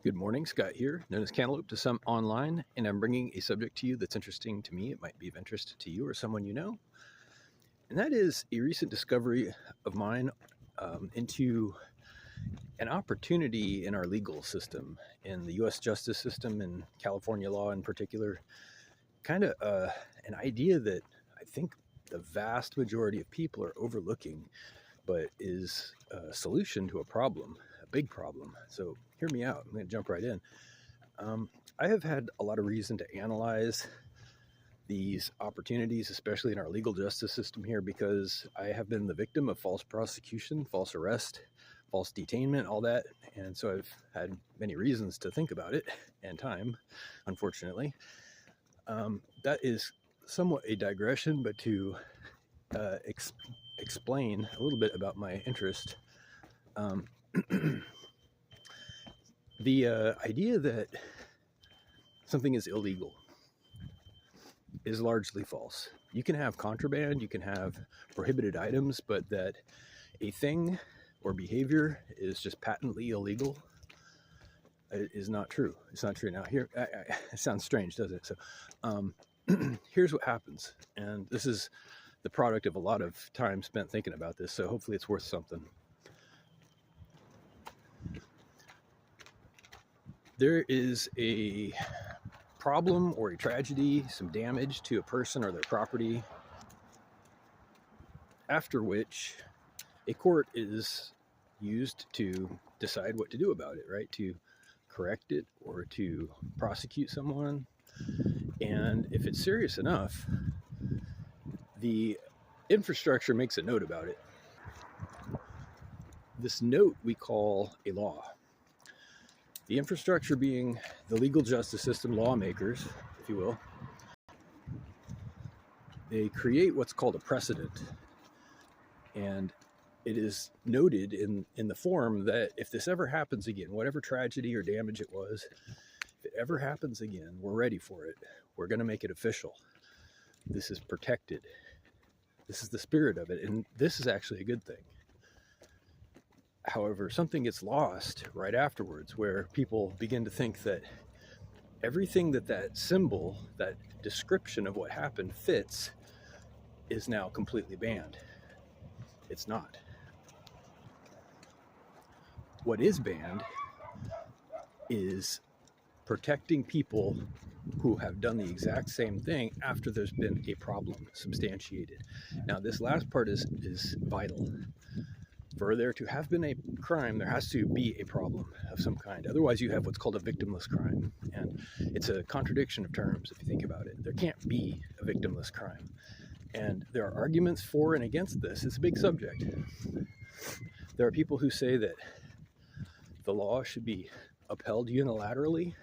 Good morning, Scott here, known as Cantaloupe to some online, and I'm bringing a subject to you that's interesting to me. It might be of interest to you or someone you know, and that is a recent discovery of mine into an opportunity in our legal system, in the U.S. justice system, and California law in particular. Kind of an idea that I think the vast majority of people are overlooking, but is a solution to a problem, a big problem. So hear me out. I'm going to jump right in. I have had a lot of reason to analyze these opportunities, especially in our legal justice system here, because I have been the victim of false prosecution, false arrest, false detainment, all that. And so I've had many reasons to think about it and time, unfortunately. That is somewhat a digression, but to explain a little bit about my interest. The idea that something is illegal is largely false. You can have contraband, you can have prohibited items, but that a thing or behavior is just patently illegal is not true. It's not true. Now, here, it sounds strange, doesn't it? So, here's what happens, and this is the product of a lot of time spent thinking about this, so hopefully it's worth something. There is a problem or a tragedy, some damage to a person or their property, after which a court is used to decide what to do about it, right? To correct it or to prosecute someone. And if it's serious enough, the infrastructure makes a note about it. This note we call a law. The infrastructure being the legal justice system, lawmakers, if you will. They create what's called a precedent. And it is noted in the form that if this ever happens again, whatever tragedy or damage it was, if it ever happens again, we're ready for it. We're going to make it official. This is protected. This is the spirit of it. And this is actually a good thing. However, something gets lost right afterwards where people begin to think that everything that symbol, that description of what happened fits, is now completely banned. It's not. What is banned is protecting people who have done the exact same thing after there's been a problem substantiated. Now, this last part is vital. For there to have been a crime, there has to be a problem of some kind. Otherwise, you have what's called a victimless crime. And it's a contradiction of terms, if you think about it. There can't be a victimless crime. And there are arguments for and against this. It's a big subject. There are people who say that the law should be upheld unilaterally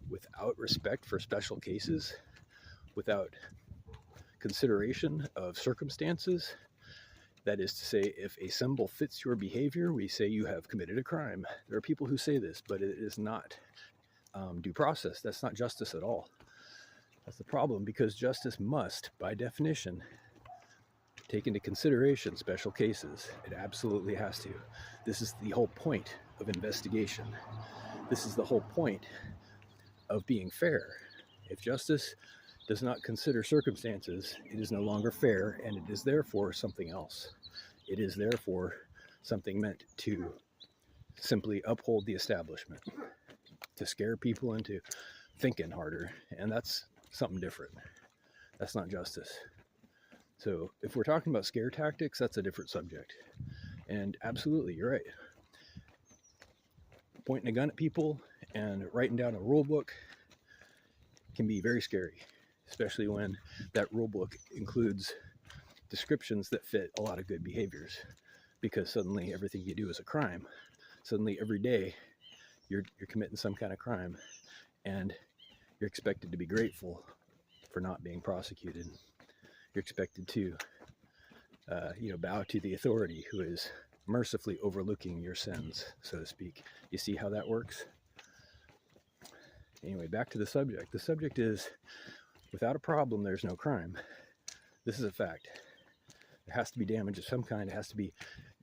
without respect for special cases, without consideration of circumstances. That is to say, if a symbol fits your behavior, we say you have committed a crime. There are people who say this, but it is not due process. That's not justice at all. That's the problem, because justice must, by definition, take into consideration special cases. It absolutely has to. This is the whole point of investigation. This is the whole point of being fair. If justice does not consider circumstances, it is no longer fair, and it is therefore something else. It is therefore something meant to simply uphold the establishment, to scare people into thinking harder, and that's something different. That's not justice. So if we're talking about scare tactics, that's a different subject. And absolutely, you're right. Pointing a gun at people and writing down a rule book can be very scary, especially when that rule book includes descriptions that fit a lot of good behaviors, because suddenly everything you do is a crime. Suddenly every day you're committing some kind of crime, and you're expected to be grateful for not being prosecuted. You're expected to bow to the authority who is mercifully overlooking your sins, so to speak. You see how that works? Anyway, back to the subject. The subject is, without a problem, there's no crime. This is a fact. There has to be damage of some kind. It has to be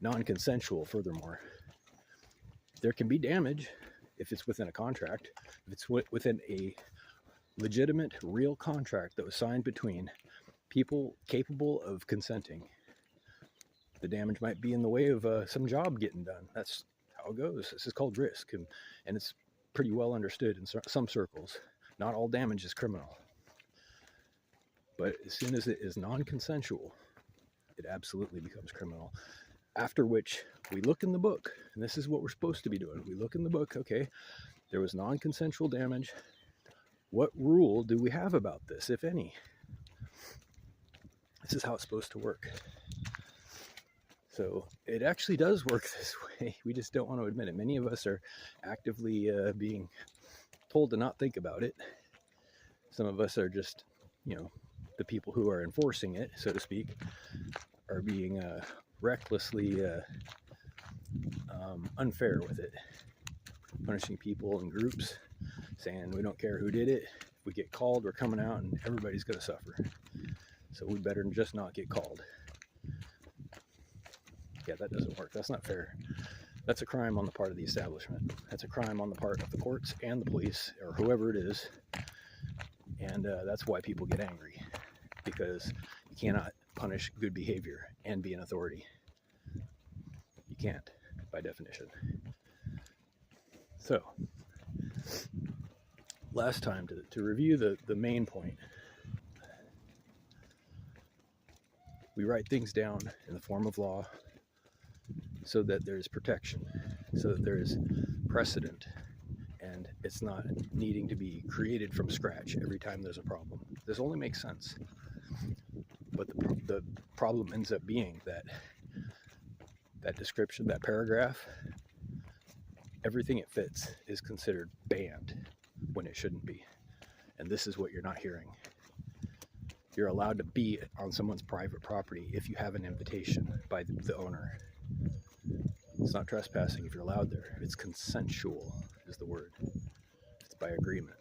non-consensual, furthermore. There can be damage. if it's within a contract, if it's within a legitimate, real contract that was signed between people capable of consenting, the damage might be in the way of some job getting done. That's how it goes. This is called risk, and it's pretty well understood in some circles. Not all damage is criminal, but as soon as it is non-consensual, it absolutely becomes criminal. After which we look in the book, and this is what we're supposed to be doing. We look in the book, okay, there was non-consensual damage. What rule do we have about this, if any? This is how it's supposed to work. So it actually does work this way. We just don't want to admit it. Many of us are actively being told to not think about it. Some of us are just, the people who are enforcing it, so to speak, are being recklessly unfair with it, punishing people in groups, saying we don't care who did it. If we get called, we're coming out and everybody's going to suffer. So we better just not get called. Yeah, that doesn't work. That's not fair. That's a crime on the part of the establishment. That's a crime on the part of the courts and the police, or whoever it is. And that's why people get angry, because you cannot punish good behavior and be an authority. You can't, by definition. So, last time, to review the main point, we write things down in the form of law so that there's protection, so that there is precedent, and it's not needing to be created from scratch every time there's a problem. This only makes sense. But the problem ends up being that description, that paragraph, everything it fits is considered banned when it shouldn't be. And this is what you're not hearing. You're allowed to be on someone's private property if you have an invitation by the owner. It's not trespassing if you're allowed there. It's consensual is the word. It's by agreement.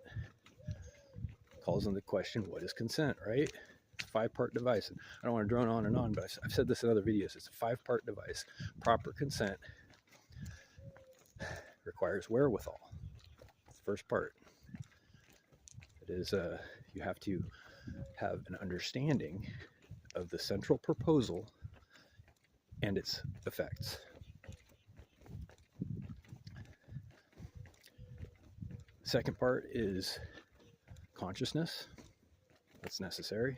Calls into question, what is consent, right? It's a 5-part device. I don't want to drone on and on, but I've said this in other videos. It's a 5-part device. Proper consent requires wherewithal. It's the first part. It is you have to have an understanding of the central proposal and its effects. Second part is consciousness. That's necessary.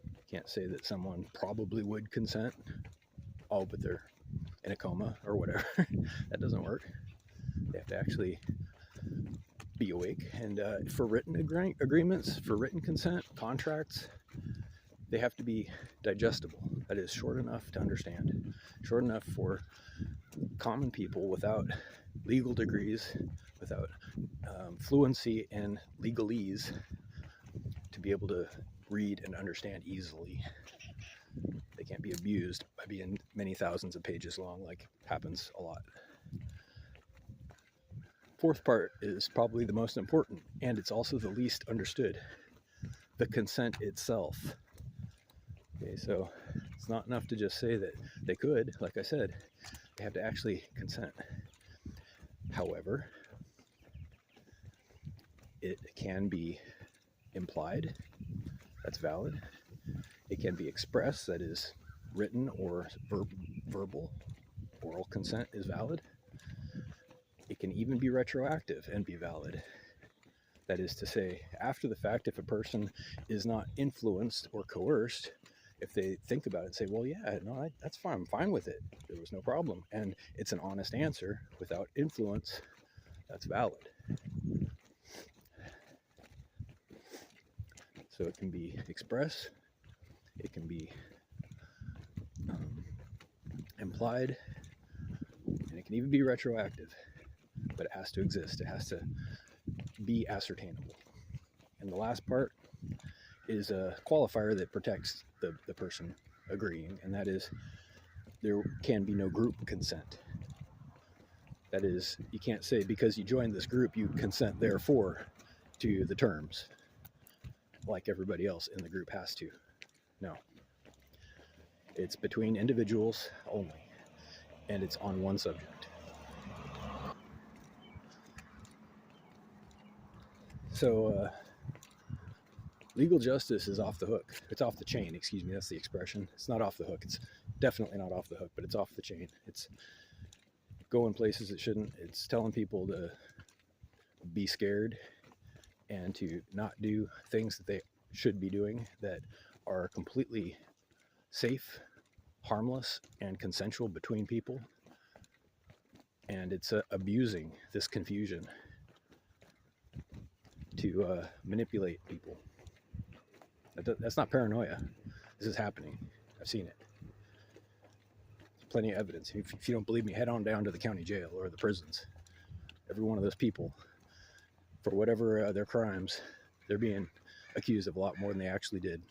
You can't say that someone probably would consent, but they're in a coma or whatever. That doesn't work. They have to actually be awake. And for written agreements, for written consent, contracts, they have to be digestible. That is, short enough to understand, short enough for common people without legal degrees, without fluency in legalese, to be able to read and understand easily. They can't be abused by being many thousands of pages long, like happens a lot. Fourth part is probably the most important, and it's also the least understood: the consent itself. Okay, so it's not enough to just say that they could. Like I said, they have to actually consent. However, it can be implied. That's valid. It can be expressed. That is, written or verbal. Oral consent is valid. It can even be retroactive and be valid. That is to say, after the fact, if a person is not influenced or coerced, if they think about it and say, well, yeah, no, that's fine, I'm fine with it, there was no problem, and it's an honest answer without influence, that's valid. So it can be expressed, it can be implied, and it can even be retroactive. But it has to exist. It has to be ascertainable. And the last part is a qualifier that protects the person agreeing, and that is there can be no group consent. That is, you can't say because you joined this group you consent therefore to the terms like everybody else in the group has to. No. It's between individuals only, and it's on one subject. Legal justice is off the hook. It's off the chain, excuse me, that's the expression. It's not off the hook. It's definitely not off the hook, but it's off the chain. It's going places it shouldn't. It's telling people to be scared and to not do things that they should be doing that are completely safe, harmless, and consensual between people. And it's abusing this confusion to manipulate people. That's not paranoia. This is happening. I've seen it. There's plenty of evidence. If you don't believe me, head on down to the county jail or the prisons. Every one of those people, for whatever their crimes, they're being accused of a lot more than they actually did.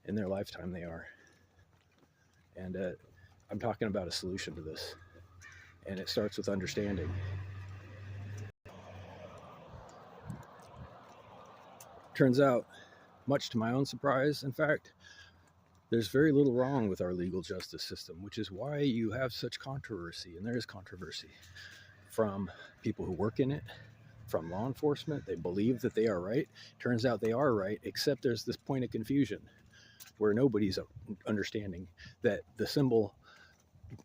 In their lifetime, they are. And I'm talking about a solution to this. And it starts with understanding. Turns out, much to my own surprise, in fact, there's very little wrong with our legal justice system, which is why you have such controversy, and there is controversy from people who work in it, from law enforcement. They believe that they are right. Turns out they are right, except there's this point of confusion where nobody's understanding that the symbol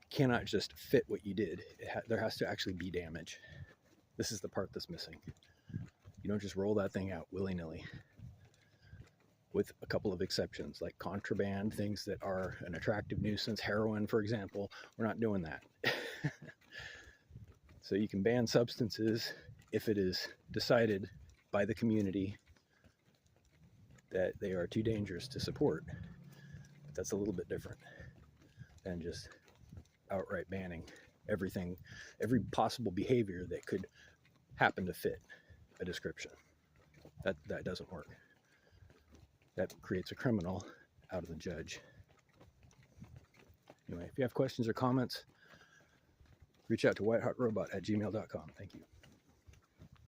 cannot just fit what you did. There has to actually be damage. This is the part that's missing. You don't just roll that thing out willy-nilly, with a couple of exceptions, like contraband, things that are an attractive nuisance, heroin, for example. We're not doing that. So you can ban substances if it is decided by the community that they are too dangerous to support. But that's a little bit different than just outright banning everything, every possible behavior that could happen to fit a description. That doesn't work. That creates a criminal out of the judge. Anyway, if you have questions or comments, reach out to whiteheartrobot@gmail.com. Thank you.